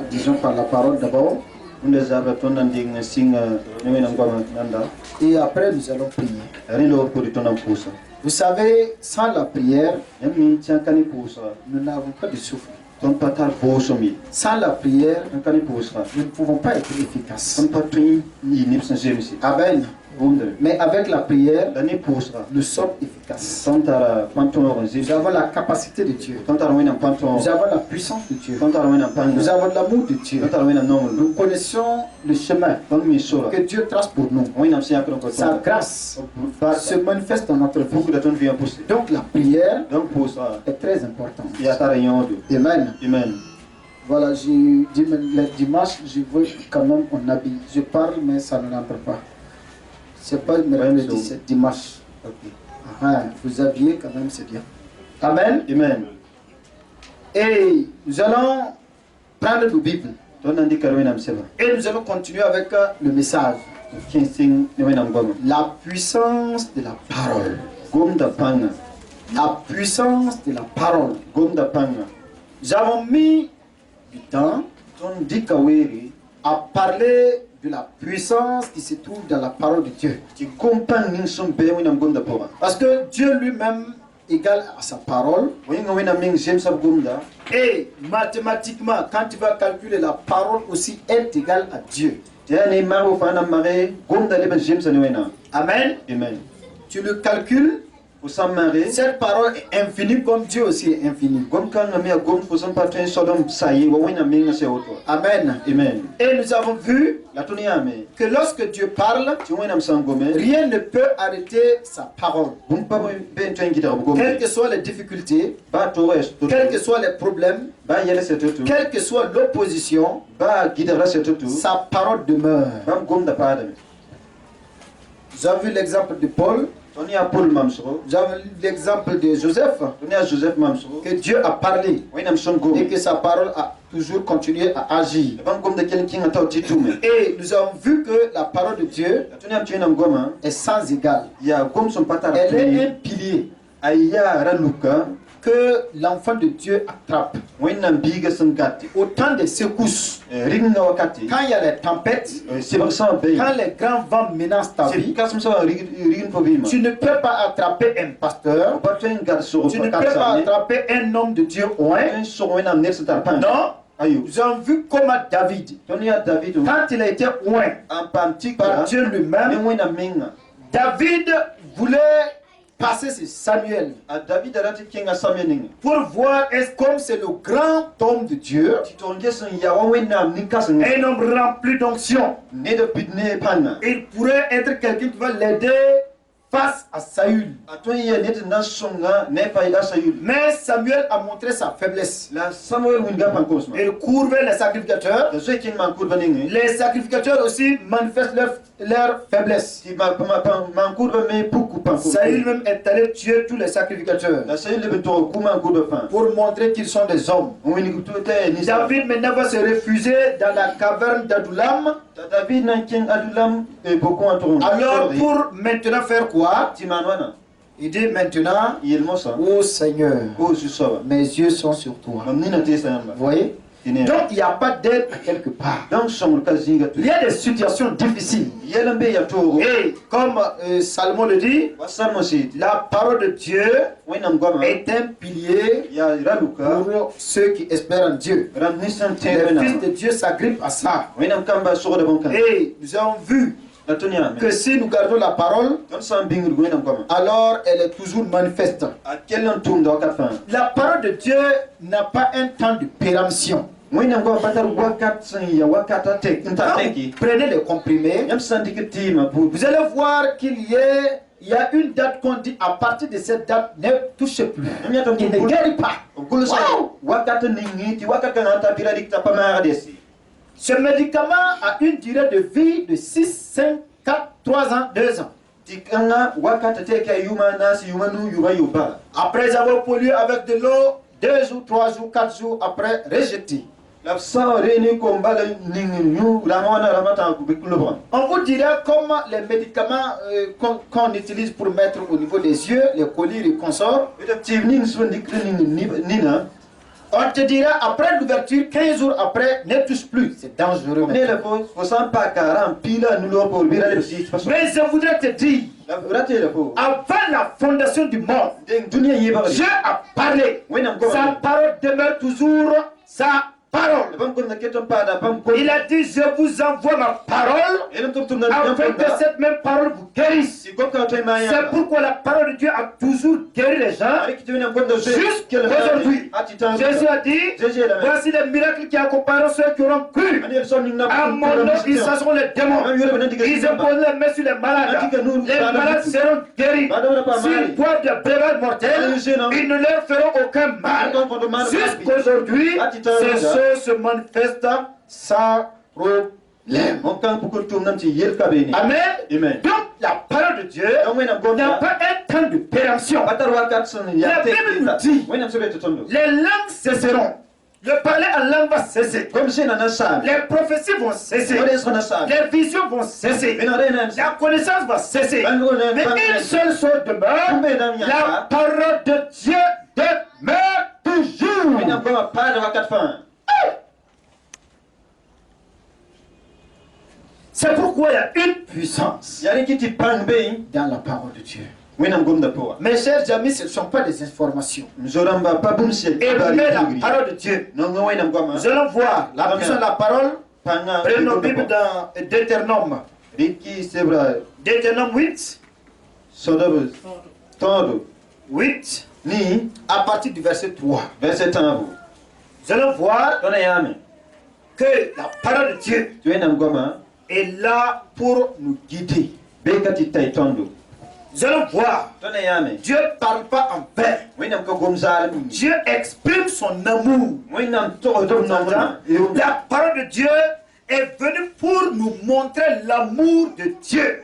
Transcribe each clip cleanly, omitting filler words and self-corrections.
disons par la parole d'abord. Et après nous allons prier. Vous savez, sans la prière, nous n'avons pas de souffle. Sans la prière, nous ne pouvons pas être efficaces. Amen. Mais avec la prière, nous sommes efficaces. Nous avons la capacité de Dieu. Nous avons la puissance de Dieu. Nous avons l'amour de Dieu. Nous connaissons le chemin que Dieu trace pour nous. Sa grâce se manifeste dans notre vie. Donc la prière est très importante. Amen. Amen. Voilà, le dimanche, je veux quand même on habille. Je parle, mais ça ne rentre pas. C'est pas mercredi, c'est dimanche. Vous habillez quand même, c'est bien. Amen. Amen. Et nous allons prendre nos Bibles. Et nous allons continuer avec le message. La puissance de la parole. La puissance de la parole. Nous avons mis du temps à parler de la puissance qui se trouve dans la parole de Dieu. Parce que Dieu lui-même égale à sa parole. Et mathématiquement, quand tu vas calculer, la parole aussi est égale à Dieu. Amen. Amen. Tu le calcules. Cette parole est infinie comme Dieu aussi est infini. Amen. Amen. Et nous avons vu que lorsque Dieu parle, rien ne peut arrêter sa parole. Quelles que soient les difficultés, quels que soient les problèmes, quelle que soit l'opposition, sa parole demeure. Vous avez vu l'exemple de Paul. Vous avez l'exemple de Joseph, que Dieu a parlé et que sa parole a toujours continué à agir. Et nous avons vu que la parole de Dieu est sans égal. Elle est un pilier que l'enfant de Dieu attrape. Au temps des secousses, quand il y a les tempêtes, quand les grands vents menacent ta vie, tu ne peux pas attraper un pasteur, tu ne peux pas attraper un homme de Dieu oint. Non. Nous avons vu comment David, quand il a été oint par Dieu lui-même, David voulait passer sur Samuel pour voir est-ce comme c'est le grand homme de Dieu, un homme rempli d'onction. Il pourrait être quelqu'un qui va l'aider face à Saül. Mais Samuel a montré sa faiblesse. Il court vers les sacrificateurs. Les sacrificateurs aussi manifestent leur faiblesse. Saül même est allé tuer tous les sacrificateurs pour montrer qu'ils sont des hommes. David maintenant va se refuser dans la caverne d'Adullam. Alors pour maintenant faire quoi? Il dit maintenant, ô Seigneur, mes yeux sont sur toi. Vous voyez? Donc il n'y a pas d'aide quelque part. Il y a des situations difficiles. Et comme Salomon le dit, la parole de Dieu est un pilier pour ceux qui espèrent en Dieu. Les fils de Dieu s'agrippent à ça. Et nous avons vu que si nous gardons la parole, alors elle est toujours manifeste. La parole de Dieu n'a pas un temps de péremption. Prenez les comprimés, vous allez voir qu'il y a une date qu'on dit à partir de cette date ne touchez plus. Il ne guérit pas. Ce médicament a une durée de vie de 6, 5, 4, 3 ans, 2 ans. Après avoir pollué avec de l'eau, 2 jours, 3 jours, 4 jours après, rejeté. On vous dira comment les médicaments qu'on utilise pour mettre au niveau des yeux, les collyres et consorts. On te dira après l'ouverture, 15 jours après, ne touche plus. C'est dangereux. Mais je voudrais te dire, avant la fondation du monde, Dieu a parlé. Sa parole demeure toujours sa parole. Il a dit, je vous envoie ma parole afin que cette même parole vous guérisse. C'est pourquoi la parole de Dieu a toujours guéri les gens jusqu'aujourd'hui. Jésus a dit, voici les miracles qui accompagneront ceux qui auront cru. À mon nom, ils chasseront les démons. Ils imposeront les mains sur les malades. Les malades seront guéris. S'ils boivent des breuvages mortels, ils ne leur feront aucun mal. Jusqu'aujourd'hui, ces choses se manifestent sans problème. Amen. Donc la parole de Dieu n'a pas un temps de péremption. La Bible nous dit, les langues cesseront. Le parler en langue va cesser. Les prophéties vont cesser. Les visions vont cesser. La connaissance va cesser. Mais une seule chose demeure. La parole de Dieu demeure toujours. C'est pourquoi il y a une puissance dans la parole de Dieu. Mes chers amis, ce ne sont pas des informations. Et mais la parole de Dieu. Nous allons voir la puissance de la parole. Prenez nos Bibles dans Deutéronome. Deutéronome 8. 8. À partir du verset 3. Nous allons voir que la parole de Dieu est là pour nous guider. Nous allons voir. Dieu ne parle pas en vain. Dieu exprime son amour. La parole de Dieu est venue pour nous montrer l'amour de Dieu.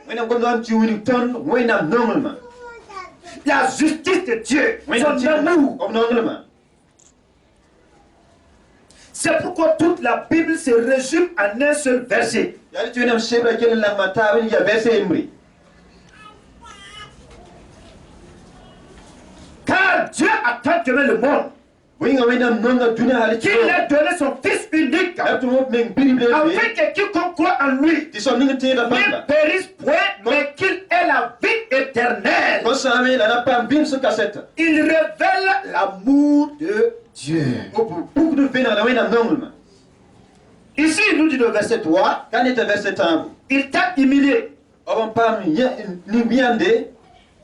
La justice de Dieu. Son amour. C'est pourquoi toute la Bible se résume en un seul verset. Car Dieu a tant aimé le monde qu'il a donné son Fils unique afin que quiconque croit en lui ne périsse point, mais qu'il ait la vie éternelle. Il révèle l'amour de Dieu. Ici, il nous dit le verset 3, il t'a humilié.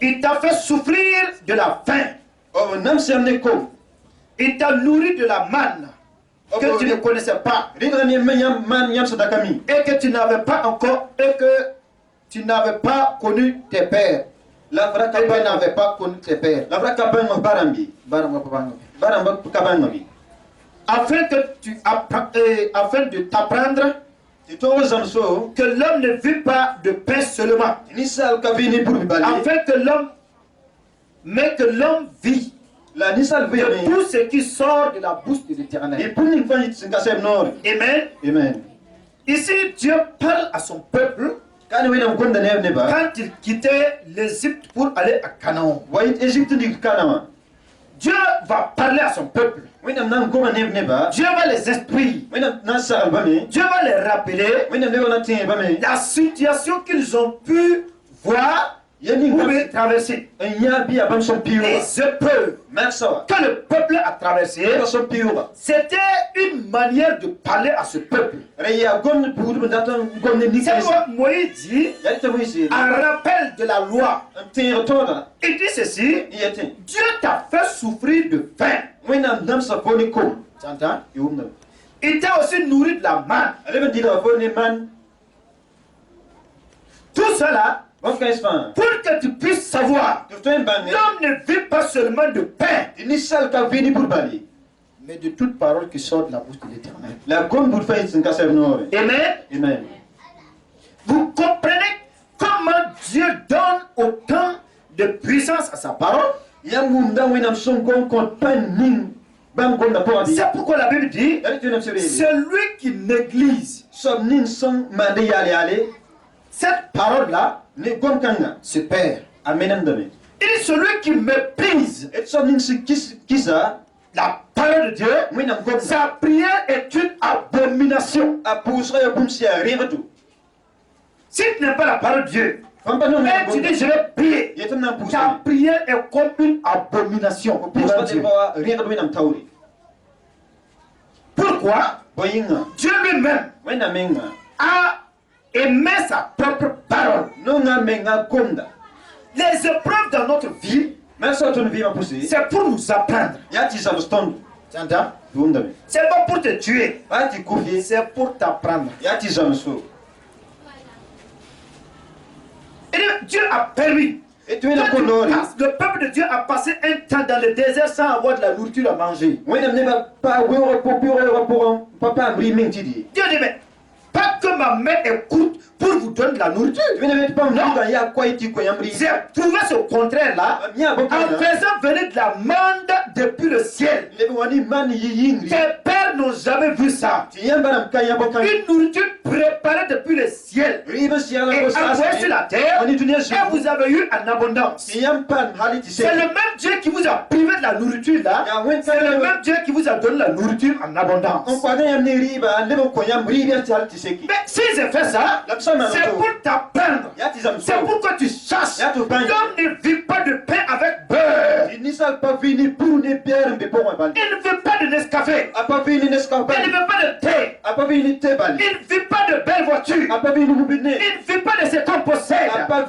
Il t'a fait souffrir de la faim. Il t'a nourri de la manne que tu ne connaissais pas. Et que tu n'avais pas encore, et que tu n'avais pas connu tes pères. Et que tu n'avais pas connu tes pères. Afin de t'apprendre que l'homme ne vit pas de pain seulement. Afin que l'homme, mais que l'homme vit de tout ce qui sort de la bouche de l'Éternel. Amen. Amen. Ici, Dieu parle à son peuple quand il quittait l'Égypte pour aller à Canaan. Dieu va parler à son peuple. Dieu va les instruire. Dieu va les rappeler la situation qu'ils ont pu voir ou traverser. Les épreuves que le peuple a traversées, c'était une manière de parler à ce peuple. C'est quoi Moïse dit, en rappel de la loi. Il dit ceci, Dieu t'a fait souffrir de faim. Tu entends? Il t'a aussi nourri de la manne. Tout cela pour que tu puisses savoir, l'homme ne vit pas seulement de pain, mais de toute parole qui sort de la bouche de l'Éternel. Amen. Amen. Vous comprenez comment Dieu donne autant de puissance à sa parole? C'est pourquoi la Bible dit, celui qui néglige cette parole-là se perd. Il est celui qui méprise la parole parole de Dieu, sa prière est une abomination. Si tu n'aimes pas la parole de Dieu, et tu dis je vais prier, ta prière est comme une abomination pour Dieu. Pourquoi? Dieu lui-même a aimé sa propre parole. Les épreuves dans notre vie, c'est pour nous apprendre. C'est pas pour te tuer, c'est pour t'apprendre. Et Dieu a permis. Le peuple de Dieu a passé un temps dans le désert sans avoir de la nourriture à manger. Dieu dit, mais pas que ma main écoute pour vous donner de la nourriture. J'ai trouvé ce contraire-là en faisant venir de la manne depuis le ciel. Tes pères n'ont jamais vu ça. Une nourriture préparée depuis le ciel et envoyée sur la terre, et vous avez eu en abondance. C'est le même Dieu qui vous a privé de la nourriture là. C'est le même Dieu qui vous a donné la nourriture en abondance. Mais si j'ai fait ça, c'est pour t'apprendre. C'est pour que tu saches. L'homme ne vit pas de pain avec beurre. Il ne veut pas de Nescafé. Il ne veut pas de thé. Il ne vit pas de belles voitures. Il ne vit pas de ce qu'on possède. L'homme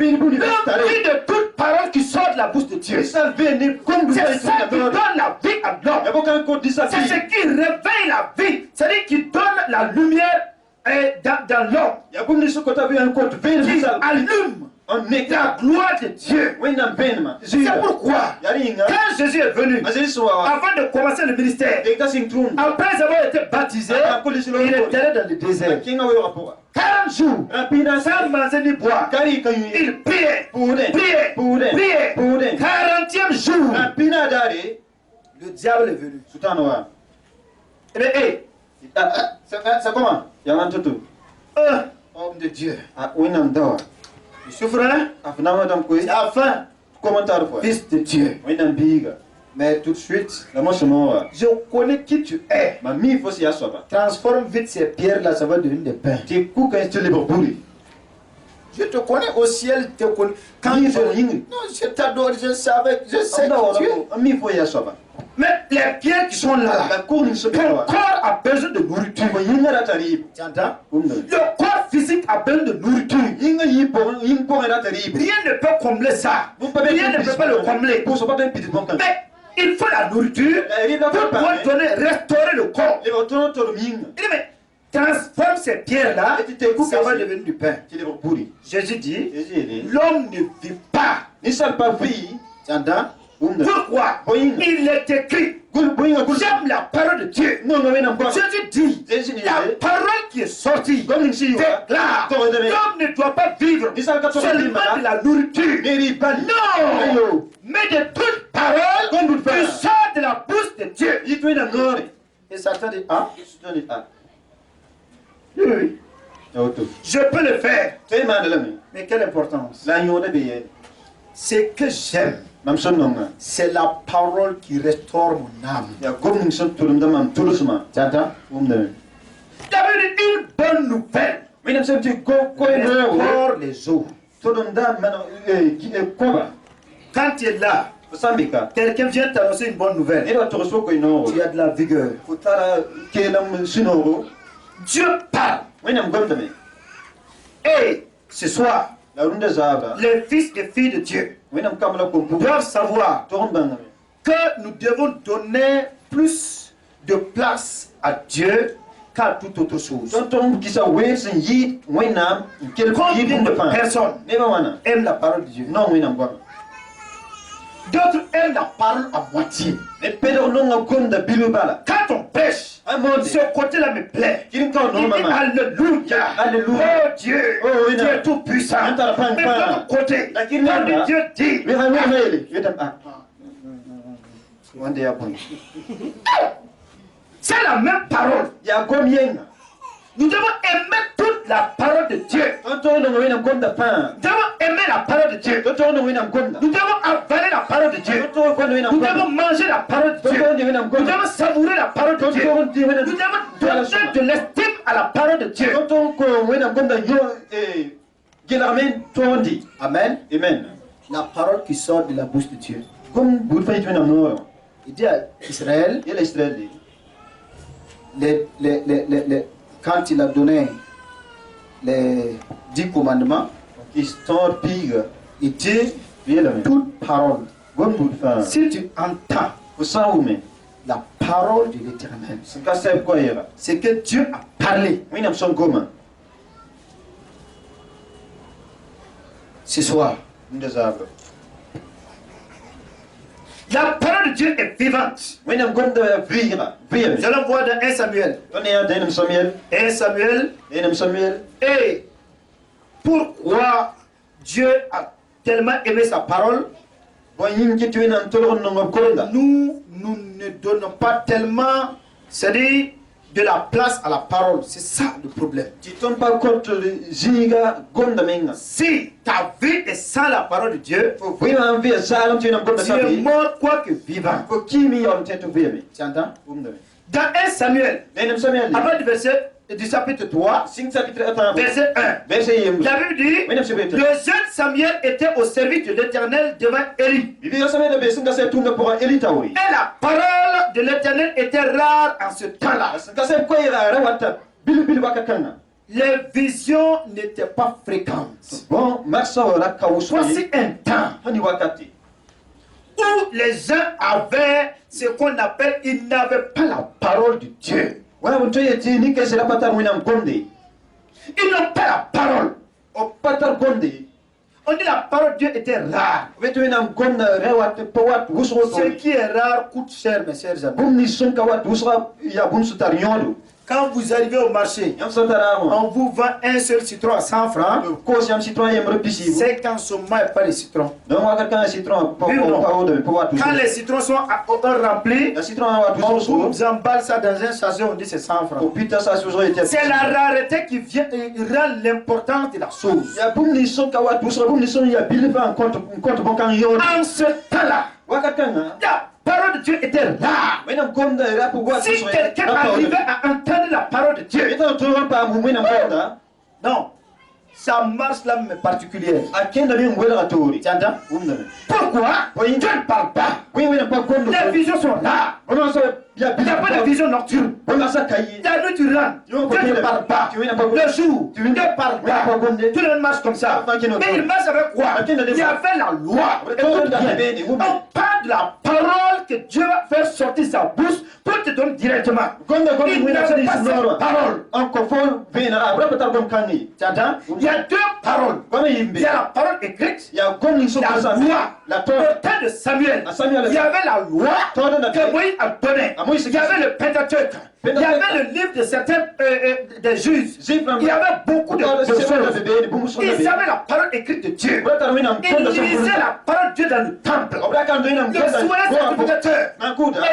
vit de toute parole qui sort de la bouche de Dieu. C'est ça qui donne la vie à l'homme. C'est ce qui réveille la vie. C'est-à-dire qui donne la lumière dans l'homme, qui allume la gloire de Dieu. C'est pourquoi, quand Jésus est venu, avant de commencer le ministère, après avoir été baptisé, il est allé dans le désert. 40 jours, sans manger ni boire. Il priait, priait. 40e jour, le diable est venu. Eh bien, c'est comment? Homme de Dieu. Tu souffres, hein? Tu as faim. Fils de Dieu. Mais tout de suite, je connais qui tu es. Transforme vite ces pierres-là, ça va devenir des pains. Je te connais au ciel, je te connais. Quand je t'adore, je sais que tu es. Mais les pierres qui sont là, ton corps a besoin de nourriture. Tu entends? Le corps physique a besoin de nourriture. Rien ne peut combler ça. Rien ne peut pas le combler. Mais il faut la nourriture pour pouvoir donner, restaurer le corps. Il dit, mais transforme ces pierres-là, ça va devenir du pain. Jésus dit, l'homme ne vit pas. Tu entends? Pourquoi? Il est écrit, j'aime la parole de Dieu. Jésus dit, la parole qui est sortie déclare, l'homme ne doit pas vivre seulement de la nourriture. Non, mais de toute parole qui sort de la bouche de Dieu. Et Satan dit, oui. Je peux le faire. Mais quelle importance? Ce que j'aime, c'est la parole qui restaure mon âme. Tu entends? J'avais une bonne nouvelle. Restaure les eaux. Quand tu es là, quelqu'un vient t'annoncer une bonne nouvelle. Tu as de la vigueur. Dieu parle. Et ce soir, les fils et filles de Dieu doivent savoir que nous devons donner plus de place à Dieu qu'à toute autre chose. Combien de personnes aiment la parole de Dieu? D'autres aiment la parole à moitié. Quand on prêche, ce côté-là me plaît. Il dit Alléluia. Oh Dieu, Dieu est tout puissant. Mais de l'autre côté, quand Dieu dit, c'est la même parole. Nous devons aimer toute la parole de Dieu. Nous devons aimer la parole de Dieu. Nous devons avaler la parole de Dieu. Nous devons manger la parole de Dieu. Nous devons savourer la parole de Dieu. Nous devons donner de l'estime à la parole de Dieu. Amen. Amen. La parole qui sort de la bouche de Dieu. Il dit à Israël, quand il a donné les 10 commandements, il dit toute parole. Si tu entends la parole de l'Éternel, c'est que Dieu a parlé. Ce soir, la parole de Dieu est vivante. Nous allons voir dans 1 Samuel. 1 Samuel. Et pourquoi Dieu a tellement aimé sa parole? Nous ne donnons pas tellement, c'est-à-dire, de la place à la parole. C'est ça le problème. Si ta vie est sans la parole de Dieu, tu es mort quoique vivant. Tu entends? Dans 1 Samuel, avant du verset du chapitre 3, verset 1, la Bible dit, le jeune Samuel était au service de l'Éternel devant Élie. Et la parole de l'Éternel était rare en ce temps-là. Les visions n'étaient pas fréquentes. Voici un temps où les gens avaient ce qu'on appelle, ils n'avaient pas la parole de Dieu. Ils n'ont pas la parole. On dit la parole de Dieu était rare. Ce qui est rare coûte cher, mes chers amis. Quand vous arrivez au marché, on vous vend un seul citron à 100 francs. C'est quand ce moment n'est pas de citron. Quand les citrons sont remplis, on vous emballe ça dans un sachet, on dit c'est 100 francs. C'est la rareté qui vient rend l'importance de la chose. En ce temps-là, la parole de Dieu était rare. Si quelqu'un arrivait à entendre la parole de Dieu, non, sa marche là est particulière. Tu entends? Pourquoi Dieu ne parle pas? Les visions sont là. Il n'y a pas de vision nocturne. La nuit tu rentres, Dieu ne parle pas. Le jour, Dieu ne parle pas. Tout le monde marche comme ça. Mais il marche avec quoi? Il y avait la loi. On parle de la parole que Dieu va faire sortir sa bouche pour te donner directement. Il n'y a pas cette parole. Tu entends? Il y a deux paroles. Il y a la parole écrite, la loi. Au temps de Samuel, il y avait la loi que Moïse a donnée. Il y avait le Pentateuque. Il y avait le livre de certains des juges. Il y avait beaucoup de choses. Ils avaient la parole écrite de Dieu. Ils lisaient la parole de Dieu dans le temple. Le souverain sacrificateur,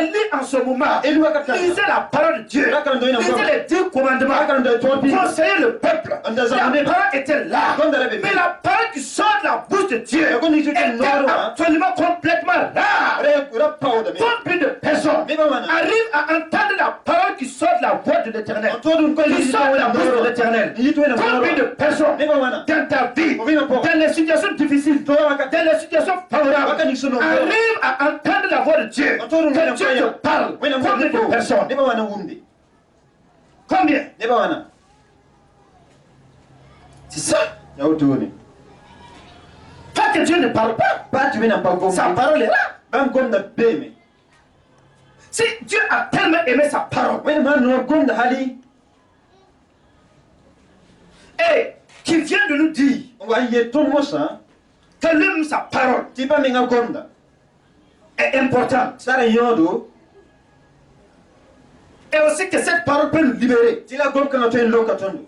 Élie en ce moment, lisait la parole de Dieu. Lisait les 10 commandements. Conseillait le peuple. La parole était là. Mais la parole qui sort de la bouche de Dieu était absolument complètement rare. Combien de personnes arrivent à entendre la parole qui sort de la voix de l'Éternel, qui sort de la bouche de l'Éternel? Combien de personnes dans ta vie, dans les situations difficiles, dans les situations favorables, arrivent à entendre la voix de Dieu, que Dieu te parle? Combien de personnes? Combien? C'est ça. Pas que Dieu ne parle pas. Sa parole est là. Si Dieu a tellement aimé sa parole, et qui vient de nous dire que l'homme, sa parole est importante, et aussi que cette parole peut nous libérer.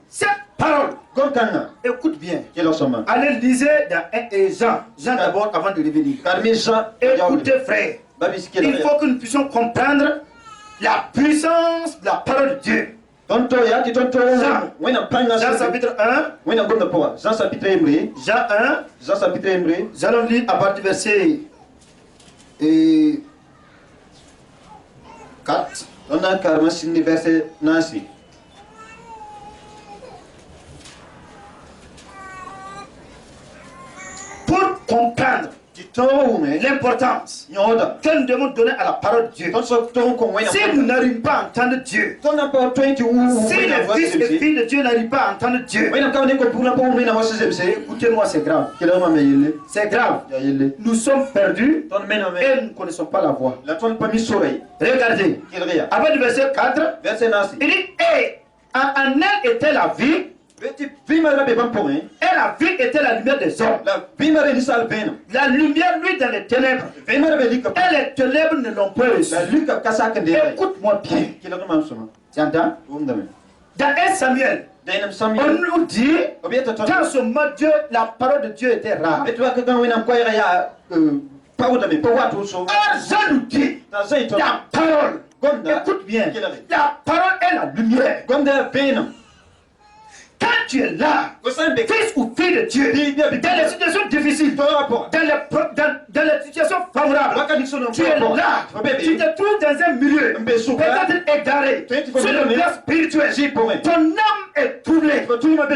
Cette parole, écoute bien. Allez lisez dans Jean d'abord avant de revenir. Écoutez frère, il faut que nous puissions comprendre la puissance de la parole de Dieu. Jean chapitre 1. Jean 1. Nous allons lire à partir du verset 4. On a carrément signé verset Nancy. Pour comprendre l'importance que nous devons donner à la parole de Dieu. Si nous n'arrivons pas à entendre Dieu, si les fils et filles de Dieu n'arrivent pas à entendre Dieu, écoutez-moi, c'est grave. C'est grave. Nous sommes perdus et nous ne connaissons pas la voix. Regardez. Après le verset 4, il dit, et en elle était la vie. Et la vie était la lumière des hommes. La lumière, lui, dans les ténèbres. Et les ténèbres ne l'ont pas reçu. Écoute-moi bien. Tu entends? Dans 1 Samuel, on nous dit, dans ce moment, Dieu, la parole de Dieu était rare. Or, je nous dis, la parole, écoute bien, la parole est la lumière. Quand tu es là, fils ou fille de Dieu, dans les situations difficiles, dans les situations favorables, tu es là, tu te trouves dans un milieu peut-être égaré, sur le plan spirituel, ton âme est troublée, tu n'as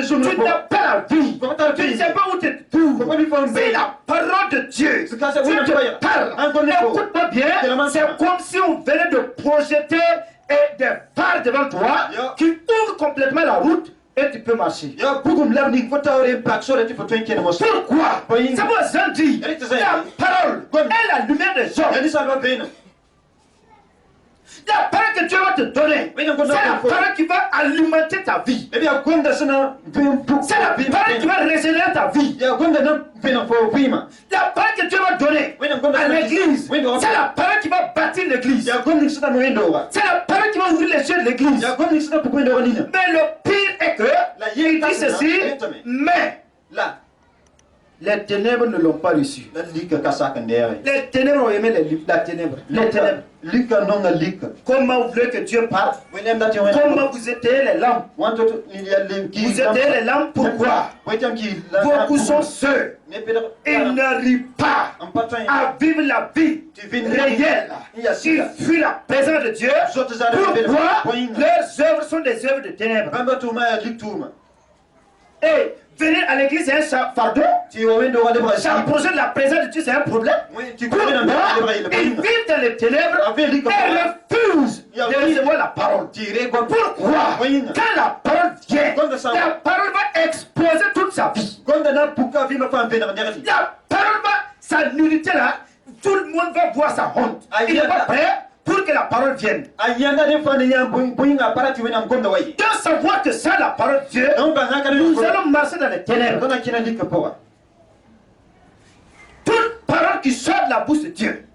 pas la vie, tu ne sais pas où tu te trouves. C'est la parole de Dieu. Tu te parles. Écoute-moi bien, c'est comme si on venait de projeter des phares devant toi qui ouvrent complètement la route. Et tu peux marcher. Pourquoi? C'est moi, Jean dit, la parole est la lumière des hommes. La parole que Dieu va te donner, c'est la parole qui va alimenter ta vie. C'est la parole qui va régénérer ta vie. La parole que Dieu va donner à l'église, c'est la parole qui va bâtir l'église. C'est la parole qui va ouvrir les yeux de l'église. Mais le pire est que, il dit ceci, mais les ténèbres ne l'ont pas reçu. Les ténèbres ont aimé la ténèbre. Les ténèbres. Comment vous voulez que Dieu parle? Comment vous étayez les lampes? Vous étayez les lampes, pourquoi? Beaucoup sont ceux, ils n'arrivent pas à vivre la vie réelle. Ils fuient la présence de Dieu. Pourquoi? Leurs œuvres sont des œuvres de ténèbres. Et venir à l'église, c'est un fardeau. S'approcher de la présence de Dieu, c'est un problème. Pourquoi? Ils vivent dans les ténèbres et refusent de recevoir la parole. Pourquoi? Quand la parole vient, la parole va exposer toute sa vie. La parole va, sa nullité là, tout le monde va voir sa honte. Il n'est pas prêt pour que la parole vienne. Dans savoir que ça, la parole de Dieu, nous allons marcher dans les ténèbres. Toute parole qui sort de la bouche de Dieu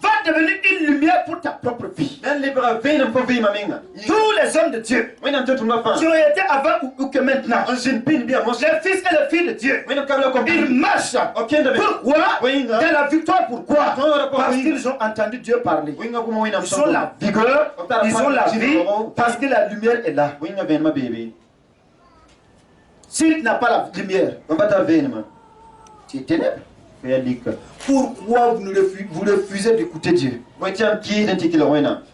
va devenir une lumière pour ta propre vie. Tous les hommes de Dieu qui ont été avant ou que maintenant, les fils et les filles de Dieu, ils marchent. Pourquoi? Dans la victoire, pourquoi? Parce qu'ils ont entendu Dieu parler. Ils ont la vigueur, ils ont la vie, parce que la lumière est là. S'il n'a pas la lumière, tu es ténèbre. Pourquoi vous refusez d'écouter Dieu?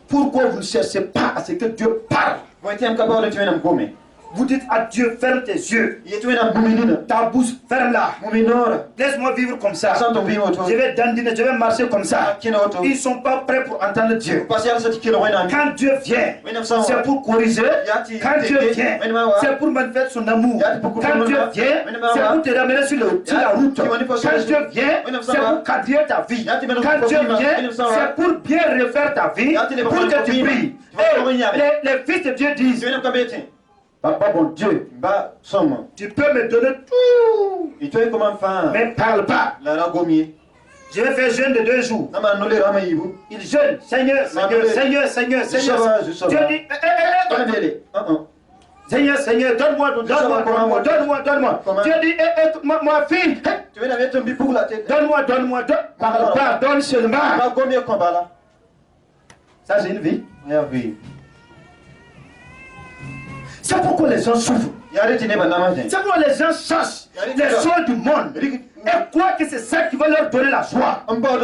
Pourquoi vous ne cherchez pas à ce que Dieu parle? Vous dites à Dieu, ferme tes yeux. Ta bouche, ferme-la. Laisse-moi vivre comme ça. Je vais dandiner, je vais marcher comme ça. Ils ne sont pas prêts pour entendre Dieu. Quand Dieu vient, c'est pour corriger. Quand Dieu vient, c'est pour manifester son amour. Quand Dieu vient, c'est pour te ramener sur la route. Quand Dieu vient, c'est pour quadriller ta vie. Quand Dieu vient, c'est pour bien refaire ta vie, pour que tu pries. Et les fils de Dieu disent, Papa bon Dieu, tu peux me donner tout, mais parle pas. Je vais faire jeûne de 2 jours. Il jeûne, Seigneur, Seigneur, Seigneur, Seigneur, Seigneur. Dieu dit, Seigneur, Seigneur, donne-moi. Dieu dit, ma fille, donne-moi, pardonne seulement. Ça c'est une vie. C'est pourquoi les gens souffrent. C'est pourquoi les gens cherchent les choses du monde. Et croient que c'est ça qui va leur donner la joie. C'est pourquoi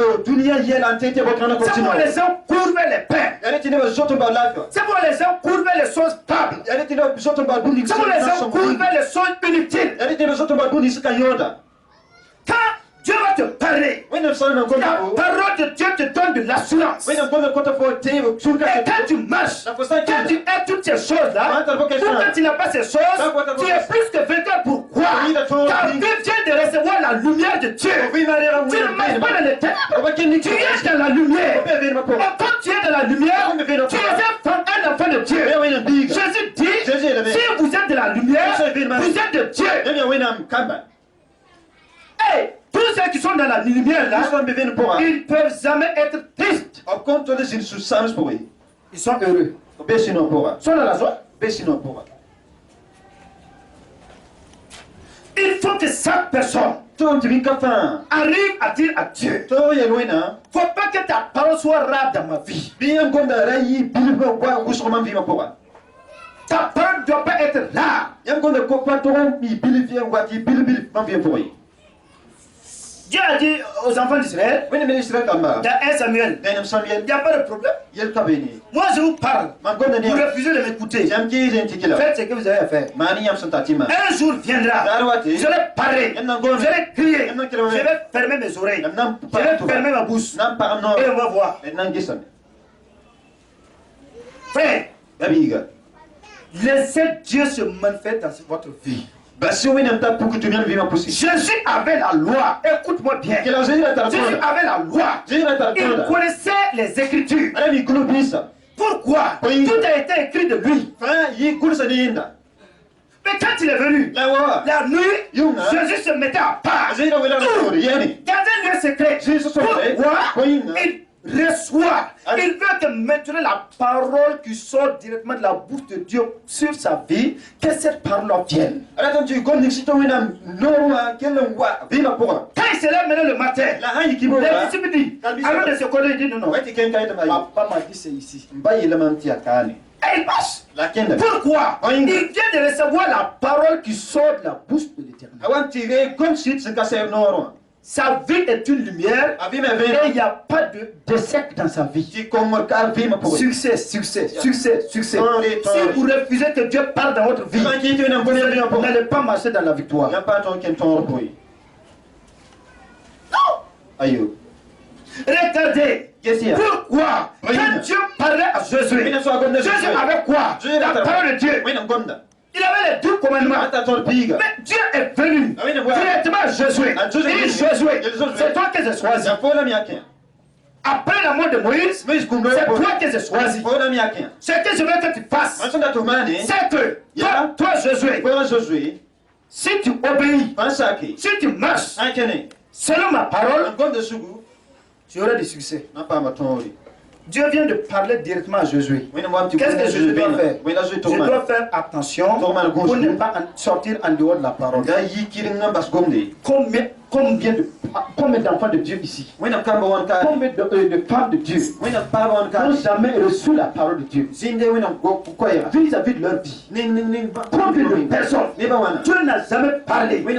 les gens courent vers les pains. C'est pourquoi les gens courent vers les choses stables. C'est pourquoi les gens courent vers les choses inutiles. Quand Dieu va te parler, la parole de Dieu te donne de l'assurance. Et quand tu marches, quand tu as toutes ces choses-là, quand tu n'as pas ces choses, tu es plus que vainqueur. Pourquoi? Car Dieu vient de recevoir la lumière de Dieu. Tu ne marches pas dans les ténèbres, tu es dans la lumière. Et quand tu es dans la lumière, tu es un enfant de Dieu. Jésus dit, si vous êtes de la lumière, vous êtes de Dieu. Hey, tous ceux qui sont dans la lumière là, ils ne peuvent jamais être tristes. Ils sont heureux. Ils sont dans la joie. Il faut que chaque personne arrive à dire à Dieu, il ne faut pas que ta parole soit rare dans ma vie. Ta parole ne doit pas être rare. Dieu a dit aux enfants d'Israël, dans 1 Samuel, il n'y a pas de problème. Moi je vous parle, vous refusez de m'écouter. Faites ce que vous avez à faire. Un jour viendra, je vais parler, je vais crier, je vais fermer mes oreilles, je vais fermer ma bouche, et on va voir. Frère, laissez Dieu se manifester dans votre vie. Jésus avait la loi, écoute-moi bien. Jésus avait la loi, il connaissait les Écritures. Pourquoi? Tout a été écrit de lui. Mais quand il est venu, la nuit, Jésus se mettait à part. Dans un lieu secret. Pourquoi? Il reçoit. Il veut que maintenant la parole qui sort directement de la bouche de Dieu sur sa vie, que cette parole vienne. Quand il se lève maintenant le matin, les disciples disent, avant de se connaître, il dit non, papa m'a dit c'est ici. Et il marche. Pourquoi? Il vient de recevoir la parole qui sort de la bouche de l'Éternel. Sa vie est une lumière et il n'y a pas d'échec dans sa vie. Succès, succès, succès, succès. Si vous refusez que Dieu parle dans votre vie, vous n'allez pas marcher dans la victoire. Non. Regardez. Pourquoi? Quand Dieu parlait à Jésus, Jésus avait quoi? La parole de Dieu. Il avait les 10 commandements. Mais Dieu est venu directement à Josué. Il dit Josué, c'est toi que j'ai choisi. Après la mort de Moïse, c'est toi que j'ai choisi. Ce que je veux que tu fasses, c'est que toi Josué, si tu obéis, si tu marches selon ma parole, tu auras du succès. Dieu vient de parler directement à Josué. Qu'est-ce que Josué doit faire? Je dois faire attention pour ne pas sortir en dehors de la parole. Combien d'enfants de Dieu ici? Combien de femmes de Dieu n'ont jamais reçu la parole de Dieu vis-à-vis de leur vie? Combien de personnes Dieu n'a jamais parlé? Ma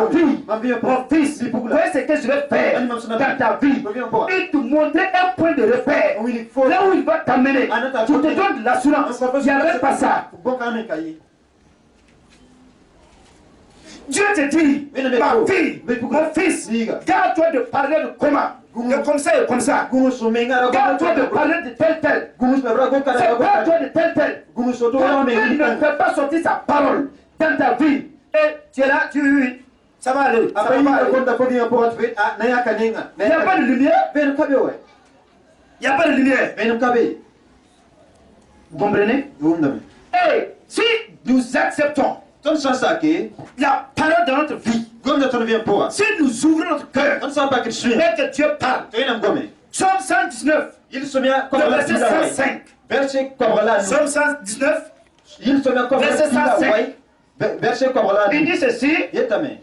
fille, mon fils, voyez ce que je vais faire dans ta vie. Et te montrer un point de repère. Là où il va t'amener, tu te donnes de l'assurance. Il n'y avait pas ça. Dieu te dit, ma fille, mon fils, garde-toi de parler de comment, de comme ça et comme ça. Garde-toi de parler de tel tel. Garde-toi de tel tel. Quand Dieu ne fait pas sortir sa parole dans ta vie, et tu es là, ça va aller. Ça va aller. Il n'y a pas de lumière. Il n'y a pas de lumière. Vous comprenez? Et si nous acceptons la parole de notre vie, si nous ouvrons notre cœur et que Dieu parle, Psaume 119, verset 105. Psaume 119, verset 105. Il dit ceci,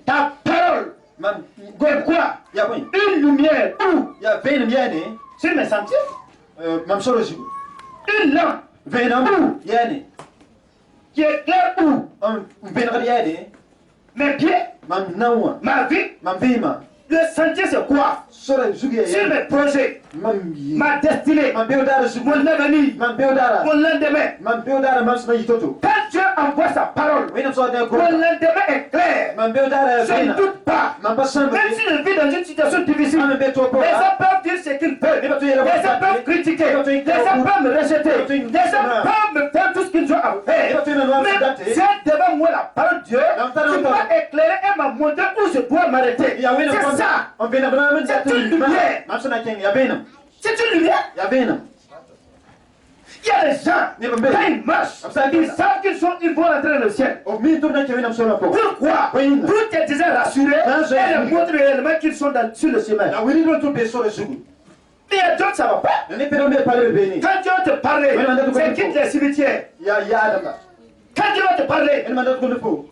ta parole est quoi? Une lumière sur mes sentiers, une lampe qui éclaire où? Mes pieds, ma vie, le sentier c'est quoi? Sur mes projets, ma destinée, mon avenir, mon lendemain. Quand Dieu envoie sa parole, mon lendemain est clair. Je ne doute pas. Même si je vis dans une situation difficile, les gens peuvent dire ce qu'ils veulent. Les gens peuvent critiquer. Les gens peuvent me rejeter. Les gens peuvent me faire tout ce qu'ils ont à faire. Mais j'ai devant moi la parole de Dieu qui m'a éclairé et m'a montré où je dois m'arrêter. C'est ça. C'est une lumière. C'est une lumière. Il y a des gens, quand ils marchent, ils savent qu'ils vont rentrer dans le ciel. Pourquoi? Pour te déjà rassurer et leur montrer réellement qu'ils sont sur le chemin. Mais il y a d'autres, ça ne va pas. Quand Dieu te parle, c'est quitte les cimetières. Quand Dieu va te parler,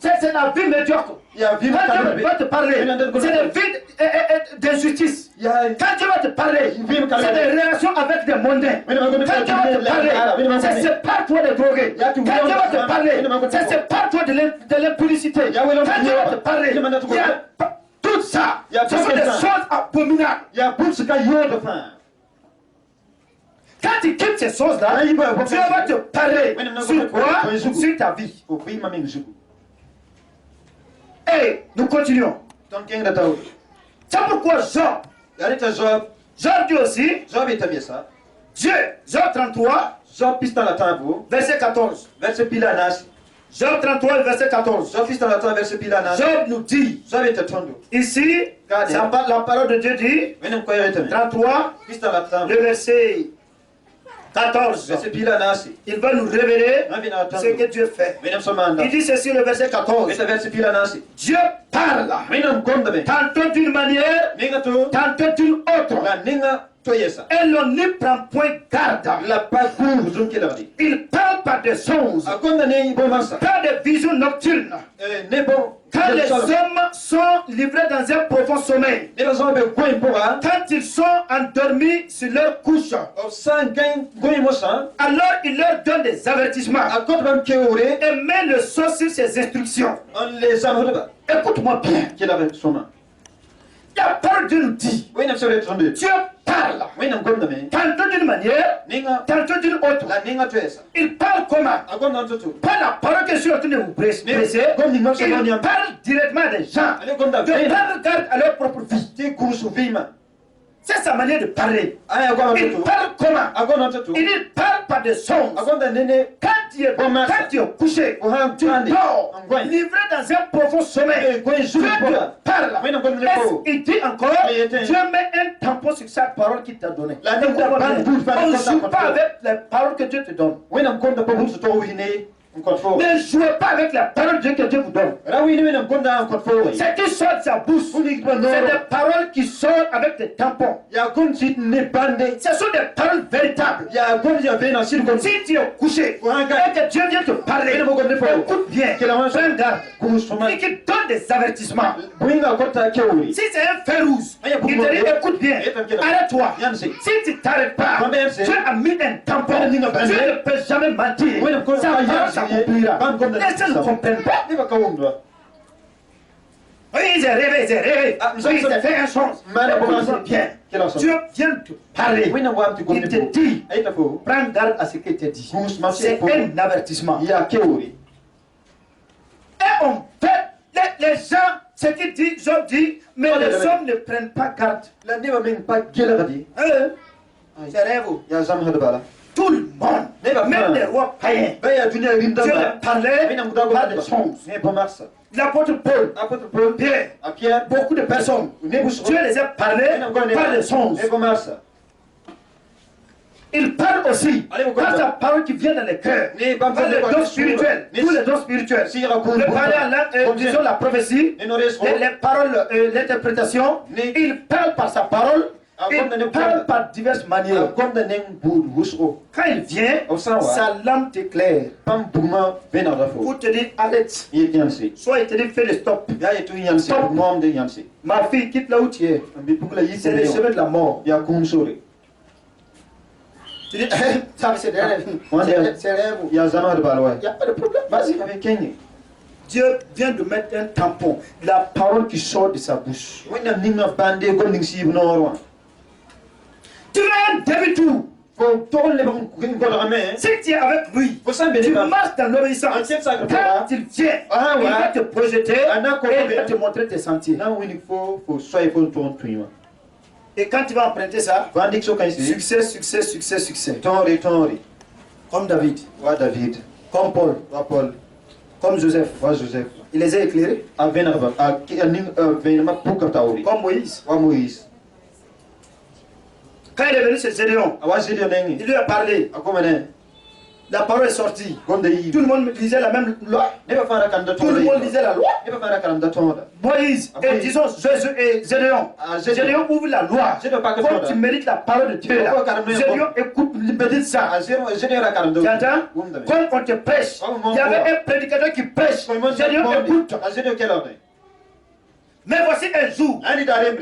c'est la vie médiocre. Quand Dieu va te parler, c'est la vie d'injustice. Quand Dieu va te parler, c'est des relations avec des mondains. Quand Dieu va te parler, c'est sépare-toi des drogués. Quand Dieu va te parler, c'est sépare-toi de l'impunicité. Quand Dieu va te parler, il y a tout ça. Ce sont des choses abominables. Quand tu quittes ces choses-là, Dieu va te parler sur quoi? Sur ta vie. Et nous continuons. C'est pourquoi Job dit aussi, Dieu, Job 33, verset 14. Job 33, verset 14. Job nous dit, ici, la parole de Dieu dit, 33, le verset 14. Il va nous révéler ce que Dieu fait. Il dit ceci, le verset 14. Dieu parle, tantôt d'une manière, tantôt d'une autre. Et l'on n'y prend point garde. Il parle par des songes, par des visions nocturnes. Quand les hommes sont livrés dans un profond sommeil, quand ils sont endormis sur leur couche, alors il leur donne des avertissements et met le son sur ses instructions. Écoute-moi bien. La parole de Dieu nous dit, Dieu parle, tantôt d'une manière, tantôt d'une autre. Il parle comment? Pas la parole que je suis en train de vous prêcher. Il parle directement à des gens, de prendre garde à leur propre vie. C'est sa manière de parler. Il parle comment? Il parle par des sons. Quand tu es couché, tu dors, livré dans un profond sommeil. Dieu te parle. Il dit encore, Dieu met un tampon sur cette parole qu'il t'a donnée. On ne joue pas avec les paroles que Dieu te donne. Ne jouez pas avec la parole de Dieu que Dieu vous donne. C'est qui sort de sa bouche. C'est des paroles qui sortent avec des tampons. Ce sont des paroles véritables. Si tu es couché et que Dieu vient te parler, écoute bien, prends garde. Et qu'il donne des avertissements. Si c'est un fer rouge, il te dit écoute bien, arrête-toi. Si tu ne t'arrêtes pas, Dieu a mis un tampon. Dieu ne peut jamais mentir. Sa parole s'accomplira. Les gens ne comprennent pas. Oui, j'ai rêvé. Oui, j'ai fait un chose. Écoute bien. Dieu vient te parler. Il te dit, prends garde à ce qu'il te dit. C'est un avertissement. Et on fait, les gens, ce qu'il dit, Job dit, mais les hommes ne prennent pas garde. C'est rêve. Tout le monde, même les rois païens, Dieu parlait par des songes. L'apôtre Paul, Pierre, beaucoup de personnes, Dieu les a parlé par des songes. Il parle aussi par sa parole qui vient dans les cœurs, par les dons spirituels, tous les dons spirituels. Le parler, disons la prophétie, les paroles, l'interprétation, il parle par sa parole. Il parle par diverses manières. Quand il vient, sa lampe t'éclaire pour te dire arrête. Soit il te dit fais le stop. Stop. Ma fille, quitte là où tu es. C'est le chemin de la mort. Tu dis, ça c'est derrière vous. C'est derrière vous. Il n'y a jamais de balle, il n'y a pas de problème. Vas-y, avec Kenny. Dieu vient de mettre un tampon. La parole qui sort de sa bouche. Tu vas un début tout. Si tu es avec lui, tu marches dans l'obéissance. Quand il vient, il va te projeter et il va te montrer tes sentiers. Et quand tu vas emprunter ça, succès, succès, succès, succès. Comme David. Comme Paul. Comme Joseph. Il les a éclairés. Comme Moïse. Quand il est venu chez Gédéon, il lui a parlé. La parole est sortie. Tout le monde lisait la même loi. Tout le monde lisait la loi. Moïse, et disons Jésus et Gédéon. Gédéon ouvre la loi. Quand tu mérites la parole de Dieu, Gédéon écoute, médite ça. Tu entends? Quand on te prêche, il y avait un prédicateur qui prêche. Gédéon écoute. Mais voici un jour,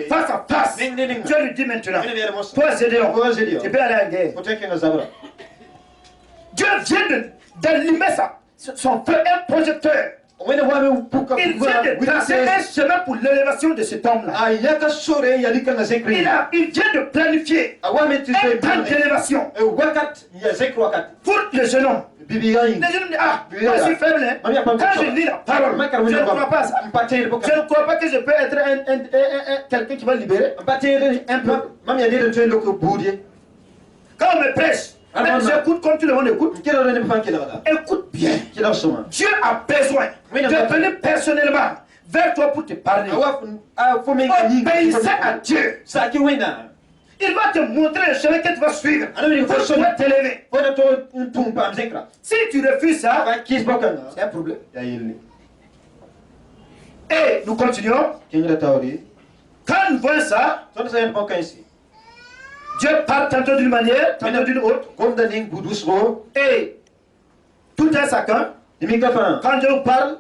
face à face, Dieu lui dit maintenant, toi Gédéon, tu peux aller à la guerre. Dieu vient d'allumer son feu, un projecteur. Il vient de tracer un chemin pour l'élévation de cet homme-là. Il vient de planifier un plan d'élévation pour le jeune homme. Les jeunes disent, je suis faible. Quand je lis la parole, je ne crois pas ça. Je ne crois pas que je peux être quelqu'un qui va libérer un peu. Quand on me prêche, j'écoute comme tout le monde écoute. Écoute bien. Dieu a besoin de venir personnellement vers toi pour te parler. Obéissez à Dieu. Il va te montrer le chemin que tu vas suivre pour pouvoir t'élever. Si tu refuses ça, c'est un problème. Et nous continuons. Quand nous voyons ça, Dieu parle tantôt d'une manière, tantôt d'une autre. Et tout un chacun, quand Dieu vous parle,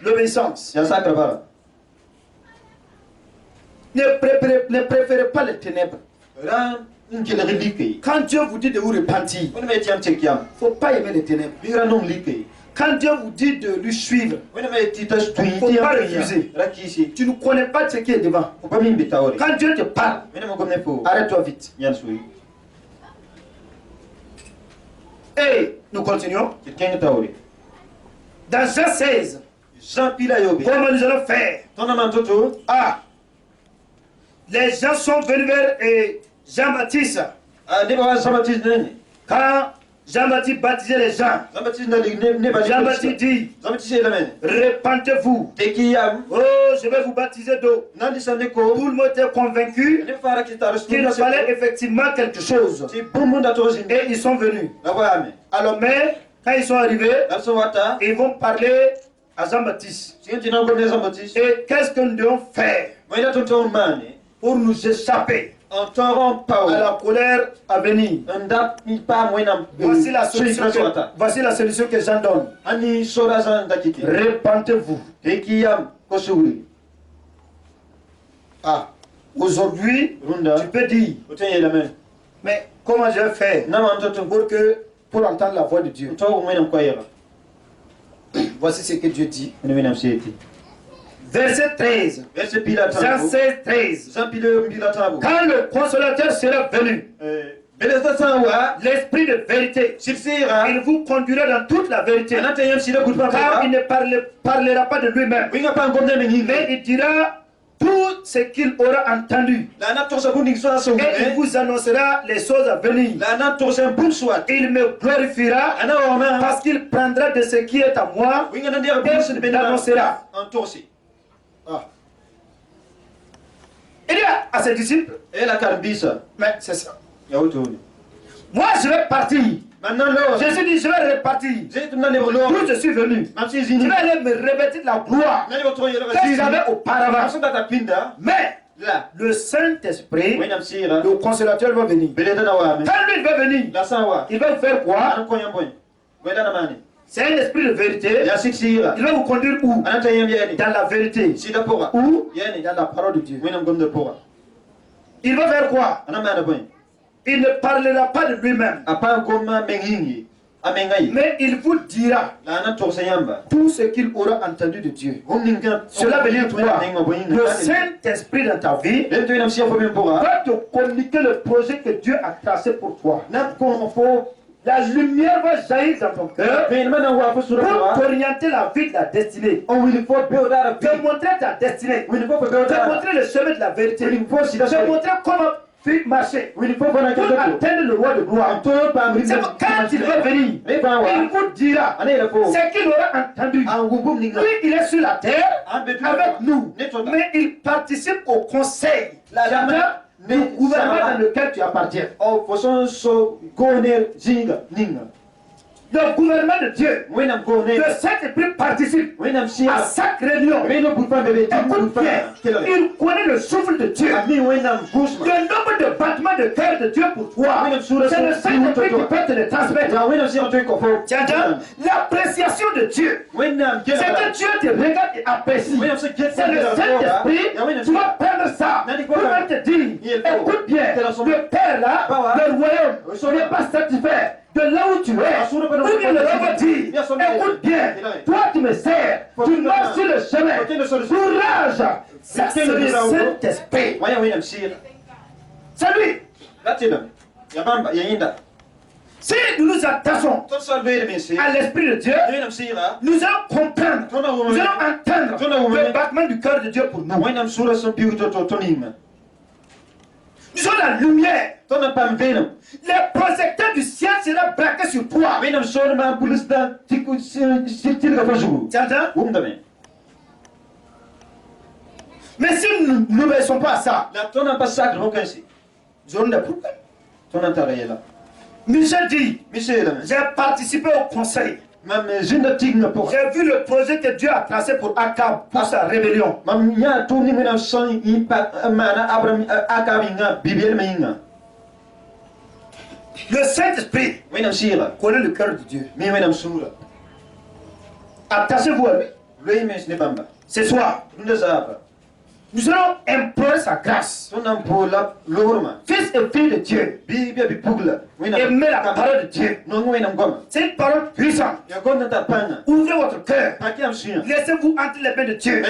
l'obéissance. Ne préférez pas les ténèbres. Quand Dieu vous dit de vous repentir, il ne faut pas aimer les ténèbres. Quand Dieu vous dit de lui suivre, il ne faut pas refuser. Tu ne connais pas ce qui est devant. Quand Dieu te parle, arrête-toi vite. Et nous continuons. Dans Jean 16, comment nous allons faire? Les gens sont venus vers Jean-Baptiste. Quand Jean-Baptiste baptisait les gens, Jean-Baptiste dit, repentez-vous. Oh, je vais vous baptiser d'eau. Tout le monde était convaincu qu'il fallait effectivement quelque chose. Et ils sont venus. Alors, mais quand ils sont arrivés, ils vont parler à Jean-Baptiste. Et qu'est-ce que nous devons faire pour nous échapper à la colère à venir? Voici la solution que Jean donne. Repentez-vous. Aujourd'hui, tu peux dire, mais comment je vais faire pour entendre la voix de Dieu? Voici ce que Dieu dit. Verset 13. Jean 16, 13. Quand le consolateur sera venu, l'esprit de vérité, il vous conduira dans toute la vérité. Car il ne parlera pas de lui-même, mais il dira tout ce qu'il aura entendu. Et il vous annoncera les choses à venir. Il me glorifiera parce qu'il prendra de ce qui est à moi et il l'annoncera. Il dit à ses disciples, mais c'est ça. Moi je vais partir. Jésus dit, je vais repartir. D'où je suis venu. Je vais aller me revêtir de la gloire que j'avais auparavant. Mais le Saint-Esprit, le consolateur va venir. Quand lui il va venir, il va faire quoi? C'est un esprit de vérité. Il va vous conduire où? Dans la vérité. Où? Dans la parole de Dieu. Il va faire quoi? il ne parlera pas de lui-même. Mais il vous dira tout ce qu'il aura entendu de Dieu. Cela veut dire quoi? Le Saint-Esprit dans ta vie va te communiquer le projet que Dieu a tracé pour toi. La lumière va jaillir dans ton cœur pour t'orienter la vie de la destinée. Te montrer ta destinée. Te montrer le chemin de la vérité. Te montrer comment marcher pour atteindre le roi de gloire. C'est quand il va venir, il vous dira ce qu'il aura entendu. Lui, il est sur la terre avec nous, mais il participe au conseil du gouvernement dans lequel tu appartiens. Le gouvernement de Dieu, le Saint-Esprit participe à chaque réunion. Écoute bien, il connaît le souffle de Dieu. Le nombre de battements de cœur de Dieu pour toi. C'est le Saint-Esprit qui peut te le transmettre. L'appréciation de Dieu, c'est que Dieu te regarde et apprécie. C'est le Saint-Esprit, tu vas prendre ça pour te dire, écoute bien, le Père là, le royaume n'est pas satisfait de là où tu es. Ou bien le roi va dire, écoute bien, toi tu me sers, tu marches sur le chemin, courage. Ça c'est le Saint-Esprit. C'est lui. Si nous nous attachons à l'Esprit de Dieu, nous allons comprendre, nous allons entendre le battement du cœur de Dieu pour nous. Nous sommes la lumière. Les projecteurs du ciel seront braqués sur toi. Tu entends? Mais si nous n'obéissons pas à ça, nous aurons des problèmes. Michel dit, j'ai participé au conseil. J'ai vu le projet que Dieu a tracé pour Akab, pour sa rébellion. Le Saint-Esprit connaît le cœur de Dieu. Attachez-vous à lui. Ce soir, nous allons implorer sa grâce. Fils et fille de Dieu, aimez la parole de Dieu. C'est une parole puissante. Ouvrez votre cœur. Laissez-vous entre les mains de Dieu.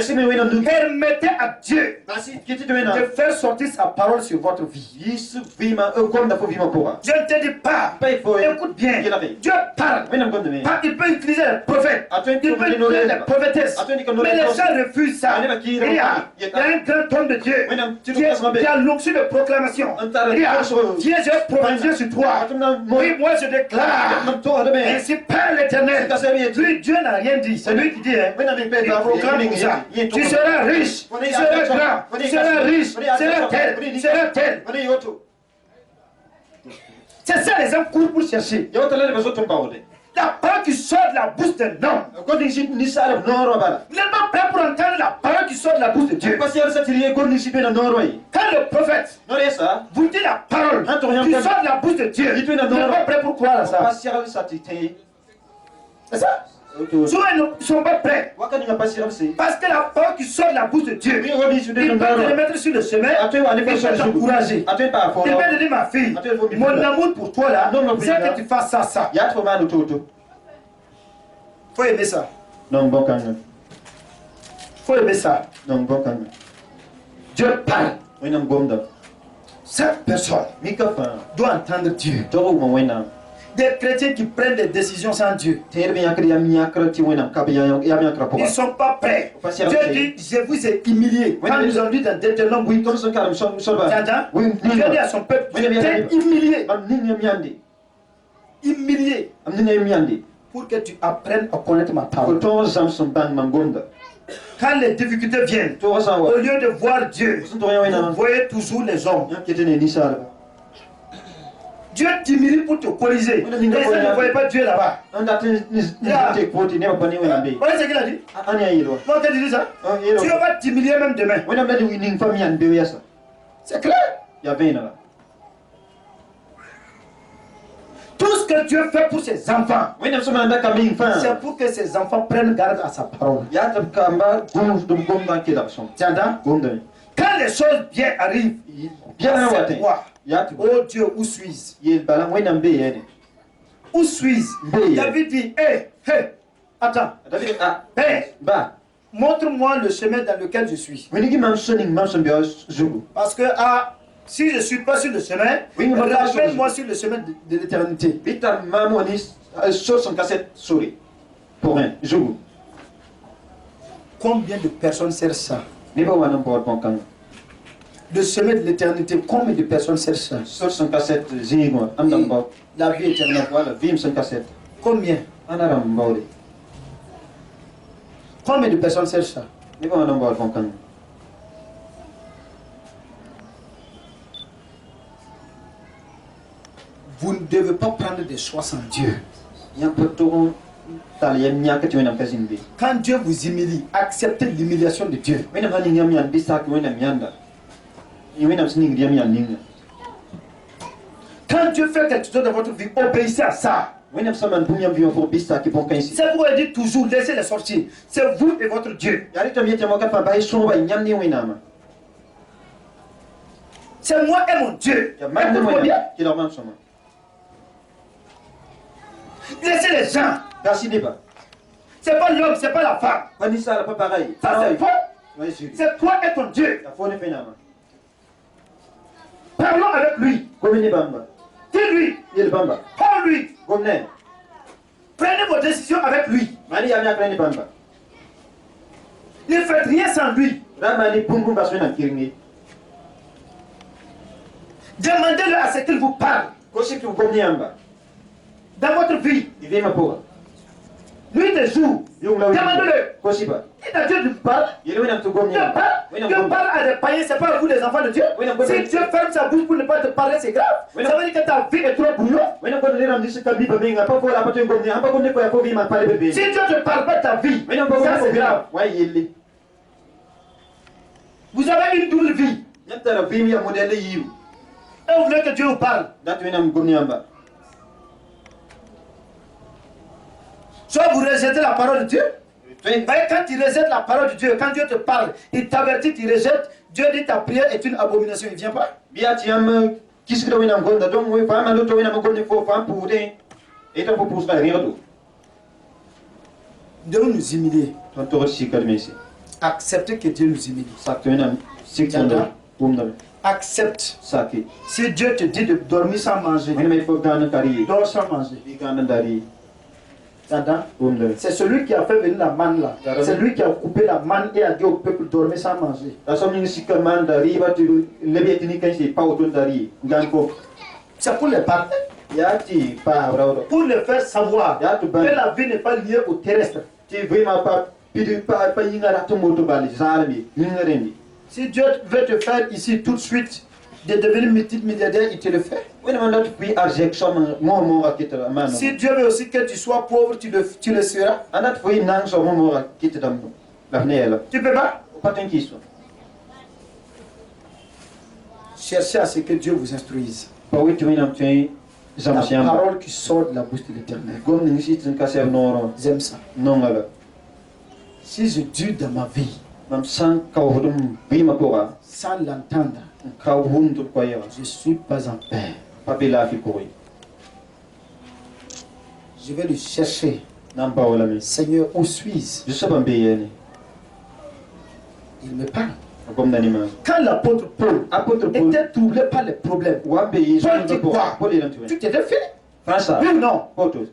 Permettez à Dieu de faire sortir sa parole sur votre vie. Je ne te dis pas. Écoute bien. Dieu parle. Il peut utiliser les prophètes. Il peut utiliser les prophétesses. Mais les gens refusent ça. Il y a un grand homme de Dieu qui a l'onction de proclamation. Viens, je prophétise sur toi. Oui, moi je déclare. Ainsi Père l'Éternel. Lui, Dieu n'a rien dit. C'est lui qui dit. Il proclame pour ça. Tu seras riche. Tu seras grand. Tu seras riche. Tu seras tel. Tu seras tel. C'est ça les hommes courent pour chercher. La parole qui sort de la bouche d'un homme. Il n'est pas prêt pour entendre la parole qui sort de la bouche de Dieu. Quand le prophète vous dit la parole qui sort de la bouche de Dieu, il n'est pas prêt pour croire à ça. C'est ça? Souvent ils ne sont pas prêts. Parce que la parole qui sort de la bouche de Dieu, il peut te les mettre sur le chemin, il peut t'encourager. Il peut te dire, ma fille, mon amour pour toi là, c'est que tu fasses ça, ça. Faut aimer ça. Faut aimer ça. Dieu parle. Cette personne doit entendre Dieu. Des chrétiens qui prennent des décisions sans Dieu. Ils ne sont pas prêts. Dieu dit, je vous ai humilié. Quand nous avons dit dans Deutéronome 8, Dieu dit à son peuple, je t'ai humilié. Humilié. Pour que tu apprennes à connaître ma parole. Quand les difficultés viennent, au lieu de voir Dieu, vous voyez toujours les hommes. Dieu t'humilie pour te corriger. Les gens ne voyaient pas Dieu là-bas. Vous voyez ce qu'il a dit? Comment tu dis ça? Dieu va t'humilier même demain. C'est clair. Tout ce que Dieu fait pour ses enfants, c'est pour que ses enfants prennent garde à sa parole. Tu entends? Quand les choses bien arrivent, Bien oh Dieu, où suis-je? Où suis-je? David dit, attends. Montre-moi le chemin dans lequel je suis. Parce que si je ne suis pas sur le chemin, rappelle-moi sur le chemin de l'éternité. Combien de personnes servent ça? Le chemin de l'éternité, combien de personnes servent ça? La vie éternelle. Combien? Combien de personnes servent ça? Vous ne devez pas prendre des choix sans Dieu. Quand Dieu vous humilie, acceptez l'humiliation de Dieu. Quand Dieu fait quelque chose dans votre vie, obéissez à ça. C'est pourquoi il dit toujours, laissez-les sortir. C'est vous et votre Dieu. C'est moi et mon Dieu. Laissez les gens. C'est pas l'homme, c'est pas la femme. Ça c'est toi. C'est toi et ton Dieu. Parlons avec lui. Dis-lui. Parle-lui. Prenez vos décisions avec lui. Ne faites rien sans lui. Demandez-le à ce qu'il vous parle. Dans votre vie. Nuit et jour. Demandez-le. Dites à Dieu de parler. Dieu parle à des païens, c'est pas à vous les enfants de Dieu. Si Dieu ferme sa bouche pour ne pas te parler, c'est grave. Ça veut dire que ta vie est trop bouillon. Si Dieu ne te parle pas de ta vie, ça c'est grave. Vous avez une double vie. Et vous voulez que Dieu vous parle. Soit vous rejetez la parole de Dieu. Quand tu rejettes la parole de Dieu, quand Dieu te parle, il t'avertit, tu rejettes, Dieu dit ta prière est une abomination, il ne vient pas. Nous devons nous humilier. Accepter que Dieu nous humilie. Accepte. Si Dieu te dit de dormir sans manger, dors sans manger. C'est celui qui a fait venir la manne là. C'est lui qui a coupé la manne et a dit au peuple dormir sans manger. C'est pour les parler. Pour les faire savoir que la vie n'est pas liée au terrestre. Si Dieu veut te faire ici tout de suite de devenir multimilliardaire, il te le fait. Si Dieu veut aussi que tu sois pauvre, tu le seras. Tu peux pas? Cherchez à ce que Dieu vous instruise. La parole qui sort de la bouche de l'Éternel. J'aime ça. Si je dure dans ma vie sans l'entendre, je ne suis pas en paix. Je vais le chercher. Seigneur, où suis-je? Il me parle. Quand l'apôtre Paul était troublé par les problèmes, Paul dit quoi? Tu t'étais fini? Oui ou non?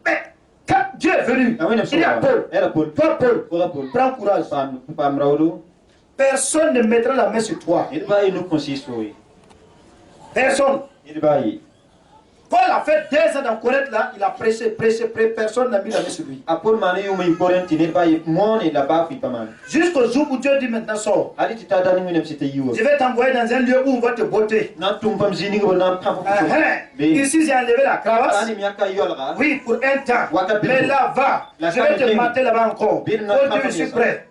Mais quand Dieu est venu, il dit à Paul, Paul, prends courage. Personne ne mettra la main sur toi. Personne. Paul a fait 2 ans dans Corinthe là, il a prêché, personne n'a mis la main sur lui. Jusqu'au jour où Dieu dit maintenant sors. Je vais t'envoyer dans un lieu où on va te botter. Ici j'ai enlevé la cravache. Oui, pour un temps. Mais là, va. Je vais te mater là-bas encore. Oh Dieu, je suis prêt.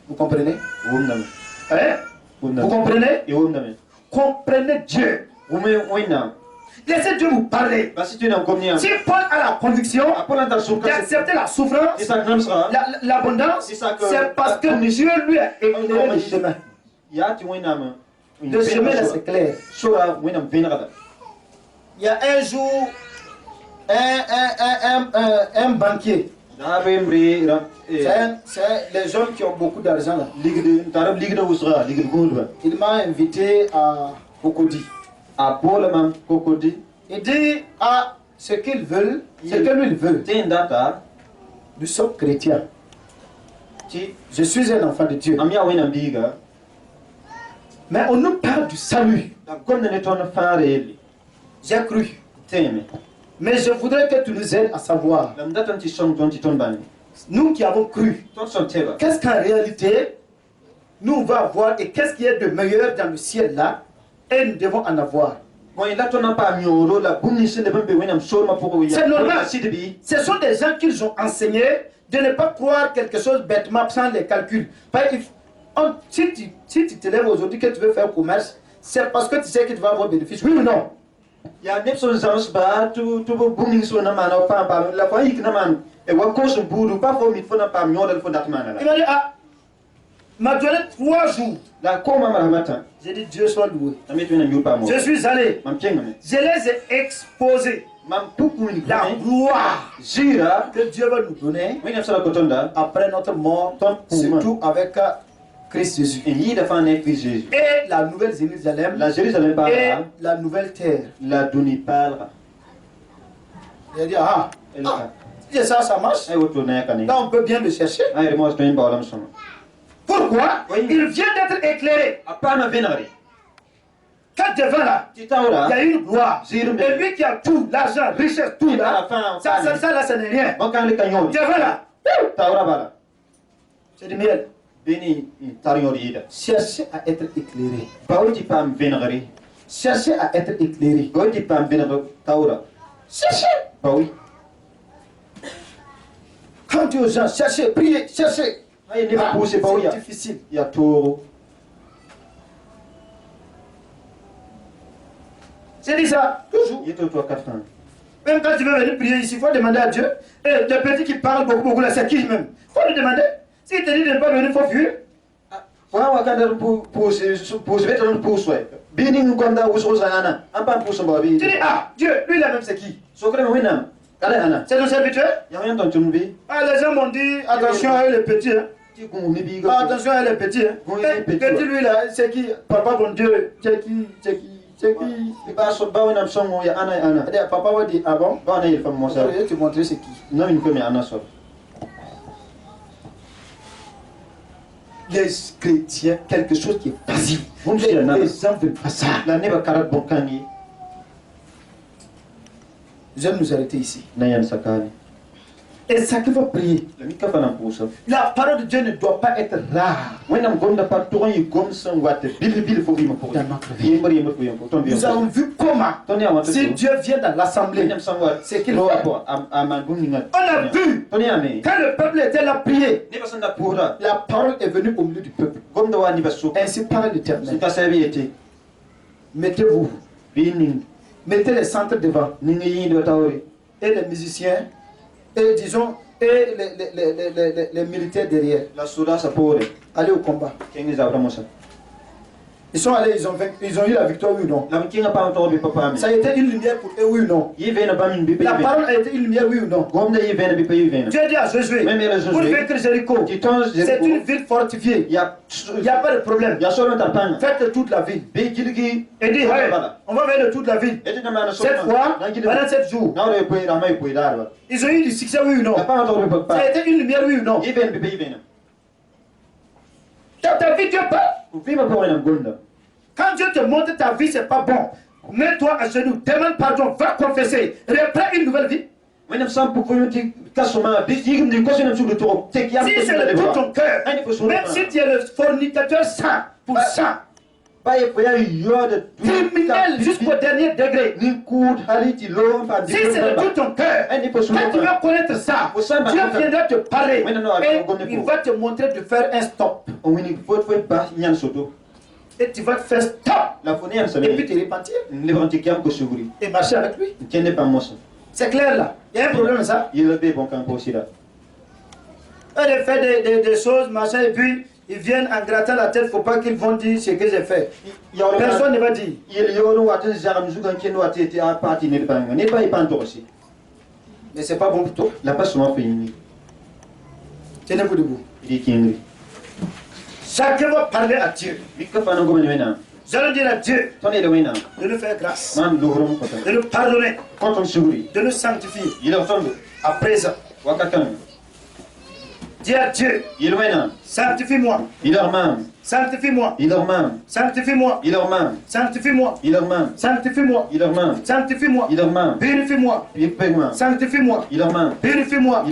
Vous comprenez? Vous comprenez? Comprenez Dieu. Laissez Dieu vous parler. Si Paul a la conviction d'accepter la souffrance, l'abondance, c'est parce que Dieu lui a éclairé le chemin. Le chemin là c'est clair. Il y a un jour un banquier. C'est les gens qui ont beaucoup d'argent là. Il m'a invité à Cocody. Il dit ce qu'ils veulent, ce que lui il veut. Nous sommes chrétiens. Je suis un enfant de Dieu. Mais on nous parle du salut. J'ai cru. Mais je voudrais que tu nous aides à savoir. Nous qui avons cru, qu'est-ce qu'en réalité nous on va avoir et qu'est-ce qui est de meilleur dans le ciel là et nous devons en avoir. C'est normal. Ce sont des gens qui ont enseigné de ne pas croire quelque chose bêtement sans les calculs. Si tu te lèves aujourd'hui que tu veux faire commerce, c'est parce que tu sais que tu vas avoir bénéfice. Oui ou non? Il y a des personnes qui m'a donné 3 jours. J'ai dit Dieu soit loué. Je suis allé. Je les ai exposés. La gloire que Dieu va nous donner après notre mort, surtout avec Christ Jésus. Et la nouvelle Jérusalem et la nouvelle terre. Il a dit si ça marche. Là on peut bien le chercher. Pourquoi? Il vient d'être éclairé. Quand devant là, il y a une gloire. Et lui qui a tout, l'argent, richesse, tout là, ça là, ça n'est rien. Devant là, c'est du miel. Cherchez à être éclairé. Cherchez à être éclairé. Cherchez. Quand Dieu aux gens, cherchez, priez, cherchez. C'est difficile. J'ai dit ça toujours. Même quand tu veux venir prier ici, il faut demander à Dieu. Et le petit qui parle beaucoup là, c'est qui même? Il faut lui demander. S'il te dit de ne pas venir, il faut fuir. Tu dis, Dieu, lui là même c'est qui? C'est nos serviteurs. Les gens m'ont dit, attention à eux les petits. Attention à eux les petits. Petit lui là, c'est qui? Papa bon Dieu, c'est qui? Papa va dire, ah bon? Je vais te montrer c'est qui. Les chrétiens, quelque chose qui est facile. Les gens veulent pas ça. J'aime nous arrêter ici. Et ça qui va prier. La parole de Dieu ne doit pas être rare dans notre vie. Nous avons vu comment, si Dieu vient dans l'assemblée, c'est qu'il fait. On a vu, quand le peuple était là prier, la parole est venue au milieu du peuple. Ainsi parle l'Éternel. Mettez-vous. Mettez les centres devant. Et les musiciens. Et disons, et les militaires derrière. Allez au combat. Ils sont allés, ils ont eu la victoire, oui ou non? Ça a été une lumière pour eux, oui ou non? La parole a été une lumière, oui ou non? Dieu dit à Josué, pour vaincre Jéricho, c'est une ville fortifiée. Il n'y a pas de problème. Faites toute la ville. Et dit, on va faire toute la ville. Cette fois, pendant 7 jours. Ils ont eu du succès, oui ou non? Ça a été une lumière, oui ou non? Dans ta vie, Dieu parle. Quand Dieu te montre ta vie, c'est pas bon. Mets-toi à genoux, demande pardon, va confesser, reprends une nouvelle vie. Si c'est de tout ton cœur, même si tu es le fornicateur 100%, criminel jusqu'au dernier degré. Si c'est de tout ton cœur, quand tu veux connaître ça, Dieu viendra te parler et il va te montrer de faire un stop. Et tu vas te faire stop. Et puis te repentir. Et marcher avec lui. C'est clair là. Il y a un problème ça. Elle fait des choses, machin, et puis Ils viennent en grattant la tête, il ne faut pas qu'ils vont dire ce que j'ai fait. Personne ne va dire. Mais ce n'est pas bon pour toi. Tenez-vous debout. Chacun va parler à Dieu. Vous allez dire à Dieu de nous faire grâce, de nous pardonner, de nous sanctifier. À présent, dis à Dieu, sanctifie-moi, sanctifie-moi, sanctifie-moi, sanctifie-moi, sanctifie-moi, sanctifie-moi, purifie-moi, sanctifie-moi, purifie-moi.